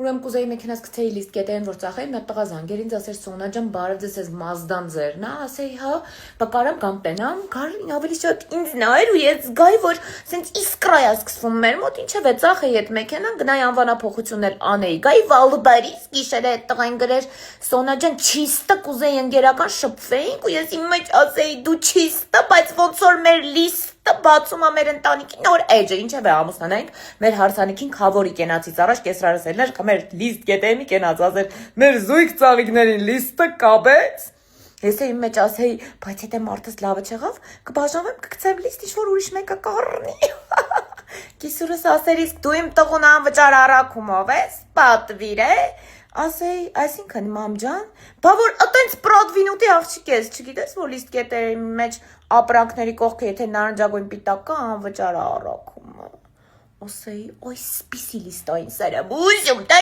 Ուրեմն կուզեի մեքենաս գցեի լիստ կետերին, որ ծախեի, մի հատ տղա զանգեր ինձ ասեր Սոնա ջան, բարև ձեզ, ես Մազդան ձերն ա, ասեի հա, բա կարամ կամ տենամ, կարին ավելի շատ ինձ նայր ու ես զգայի, որ սենց իսկրայ ա սկսվում մեր մոտ, ինչև է ծախեի այդ մեքենան, գնայի անվանափոխություններ անեի, գայի Վալուբարիս, գիշերը այդ տղային գրեր Սոնա ջան, չիստը կուզեի ընկերական շփվեինք ու ես իմ մեջ ասեի դու չիստը, բայց ոնց որ մեր լիստը բացում ա մեր ընտանիքի նոր էջը, ինչև է ամուսնանայինք, մեր հարսանիքին քավորի կենացից առաջ կեսրարս էլներ, մեր լիստ կետեմի կենաց ասեր, մեր զույգ ծաղիկներին լիստը կապեց, ես իմ մեջ ասեի, բայց եթե մարդս լավը չեղավ, կբաժանվեմ, կգցեմ լիստ, ինչ-որ ուրիշ մեկը կառնի, կիսուրս ասեր, իսկ դու իմ տղուն անվճար առաքումով ես, պատվիր է, ասեի, այսինքն մամ ջան, բա որ ըտենց պրոդվինուտի աղջիկ ես, չգիտես, որ լիստ կետերի մեջ ապրանքների կողքը, եթե նարնջագույն պիտակա անվճար առաքումը, ասեի, ոյ սպիսի լիստային սերը, բուժում,